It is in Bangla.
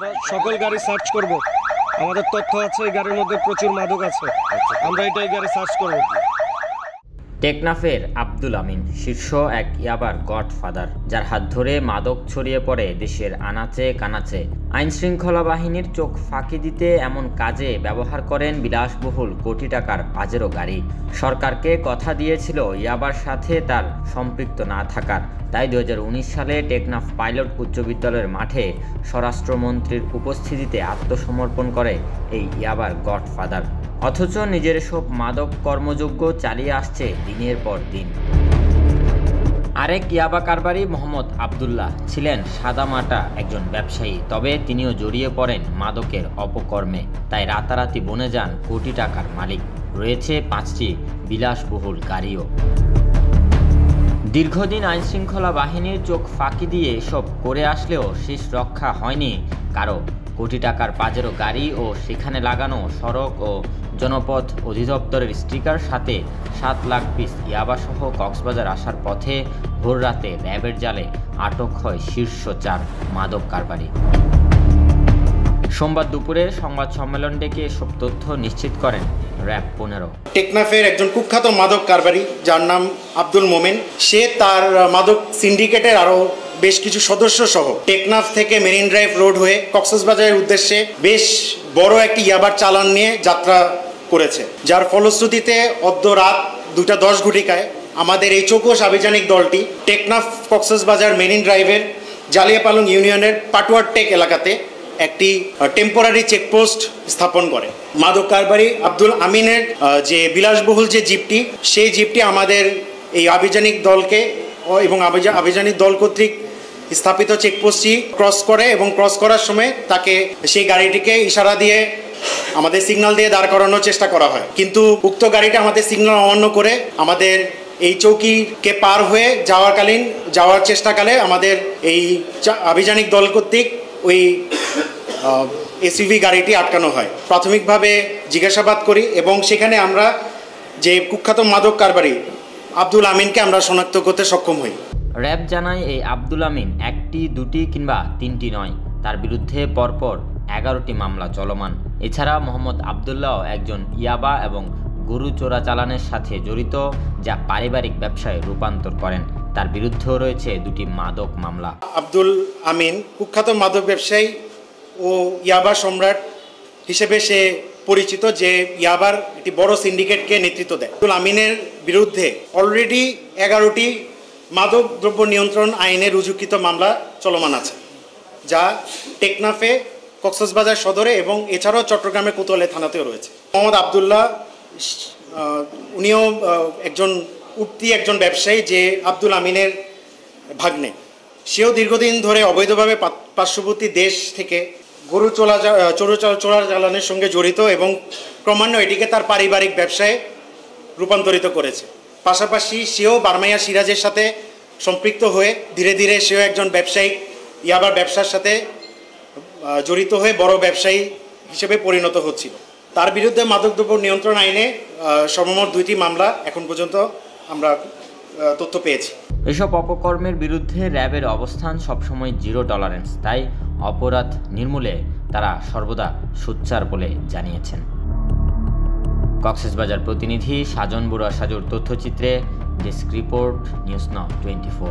আমরা সকল গাড়ি সার্চ করব। আমাদের তথ্য আছে এই গাড়ির মধ্যে প্রচুর মাদক আছে, আমরা এই গাড়ি সার্চ করব। টেকনাফের আব্দুল আমিন শীর্ষ এক ইয়াবার গডফাদার, যার হাত ধরে মাদক ছড়িয়ে পড়ে দেশের আনাচে কানাচে। আইনশৃঙ্খলা বাহিনীর চোখ ফাঁকি দিতে এমন কাজে ব্যবহার করেন বিলাসবহুল কোটি টাকার পাজেরো গাড়ি। সরকারকে কথা দিয়েছিল ইয়াবার সাথে তার সম্পৃক্ত না থাকার, তাই 2019 সালে টেকনাফ পাইলট উচ্চ বিদ্যালয়ের মাঠে স্বরাষ্ট্রমন্ত্রীর উপস্থিতিতে আত্মসমর্পণ করে এই ইয়াবার গডফাদার। অথচ নিজের সব মাদক কর্মযোগ্য চালিয়ে আসছে দিনের পর দিন। আরেক ইয়াবা কারবারি মোহাম্মদ আবদুল্লাহ ছিলেন সাদামাটা একজন ব্যবসায়ী, তবে তিনিও জড়িয়ে পড়েন মাদকের অপকর্মে, তাই রাতারাতি বনে যান কোটি টাকার মালিক। রয়েছে 5টি বিলাসবহুল গাড়িও। দীর্ঘদিন আইনশৃঙ্খলা বাহিনীর চোখ ফাঁকি দিয়ে এসব করে আসলেও শেষ রক্ষা হয়নি কারো। কোটি টাকার পাজেরো গাড়ি ও সেখানে লাগানো সড়ক ও জনপথ অধিদপ্তরের স্টিকার সাথে 7 লাখ পিস ইয়াবাসহ কক্সবাজার আসার পথে ভোররাতে র্যাবের জালে আটক হয় শীর্ষ 4 মাদক কারবারি। সোমবার দুপুরে সংবাদ সম্মেলন ডেকে এসব তথ্য নিশ্চিত করেন র্যাব 15। টেকনাফের একজন কুখ্যাত মাদক কারবারি যার নাম আব্দুল মোমেন, সে তার মাদক সিন্ডিকেটের আরও বেশ কিছু সদস্য সহ টেকনাফ থেকে মেরিন ড্রাইভ রোড হয়ে কক্সবাজারের উদ্দেশ্যে বেশ বড় একটি ইয়াবার চালান নিয়ে যাত্রা করেছে, যার ফলশ্রুতিতে অদ্য রাত 2:10 ঘটিকায় আমাদের এই চৌকস আভিযানিক দলটি টেকনাফ কক্সবাজার মেরিন ড্রাইভের জালিয়াপালং ইউনিয়নের পাটুয়ার টেক এলাকাতে একটি টেম্পোরারি চেকপোস্ট স্থাপন করে। মাদক কারবারি আব্দুল আমিনের যে বিলাসবহুল যে জিপটি, সেই জিপটি আমাদের এই আভিযানিক দলকে এবং আভিযানিক দল কর্তৃক স্থাপিত চেকপোস্টটি ক্রস করে এবং ক্রস করার সময় তাকে সেই গাড়িটিকে ইশারা দিয়ে আমাদের সিগন্যাল দিয়ে দাঁড় করানোর চেষ্টা করা হয়, কিন্তু উক্ত গাড়িটা আমাদের সিগন্যাল অমান্য করে আমাদের এই চৌকিকে পার হয়ে যাওয়ার চেষ্টাকালে আমাদের এই আভিযানিক দল কর্তৃক ওই এসইউভি গাড়িটি আটকানো হয়। প্রাথমিকভাবে জিজ্ঞাসাবাদ করি এবং সেখানে আমরা যে কুখ্যাত মাদক কারবারি আব্দুল আমিনকে আমরা শনাক্ত করতে সক্ষম হই। র্যাব জানায় এই আব্দুল আমিন 1টি 2টি কিংবা 3টি নয়, তার বিরুদ্ধে পরপর 11টি মামলা চলমান। এছাড়া মোহাম্মদ আবদুল্লাহ একজন ইয়াবা এবং গরু চোরাচালানের সাথে জড়িত, যা পারিবারিক ব্যবসায় রূপান্তর করেন। তার বিরুদ্ধেও রয়েছে 2টি মাদক মামলা। আব্দুল আমিন কুখ্যাত মাদক ব্যবসায়ী ও ইয়াবা সম্রাট হিসেবে সে পরিচিত, যে ইয়াবার একটি বড় সিন্ডিকেটকে নেতৃত্ব দেয়। আব্দুল আমিনের বিরুদ্ধে অলরেডি 11টি মাদক দ্রব্য নিয়ন্ত্রণ আইনে রুজুকৃত মামলা চলমান আছে, যা টেকনাফে, কক্সবাজার সদরে এবং এছাড়াও চট্টগ্রামের কোতোয়ালি থানাতেও রয়েছে। মোহাম্মদ আবদুল্লাহ উনিও একজন ব্যবসায়ী, যে আব্দুল আমিনের ভাগ্নে। সেও দীর্ঘদিন ধরে অবৈধভাবে পার্শ্ববর্তী দেশ থেকে গরু চোরাচালানের সঙ্গে জড়িত এবং ক্রমান্বয়ে এটিকে তার পারিবারিক ব্যবসায় রূপান্তরিত করেছে। পাশাপাশি সেও বার্মাইয়া সিরাজের সাথে সম্পৃক্ত হয়ে ধীরে ধীরে সেও একজন ব্যবসায়িক ইয়াবার ব্যবসার সাথে জড়িত হয়ে বড় ব্যবসায়ী হিসেবে পরিণত হচ্ছিল। তার বিরুদ্ধে মাদকদ্রব্য নিয়ন্ত্রণ আইনে সর্বমোট 2টি মামলা এখন পর্যন্ত আমরা তথ্য পেয়েছি। এসব অপকর্মের বিরুদ্ধে র্যাবের অবস্থান সবসময় 0 টলারেন্স, তাই অপরাধ নির্মূলে তারা সর্বদা সোচ্চার বলে জানিয়েছেন। কক্সবাজার প্রতিনিধি সাজন বুড়া সাজুর তথ্যচিত্রে ডেস্ক রিপোর্ট, নিউজ নাও 24।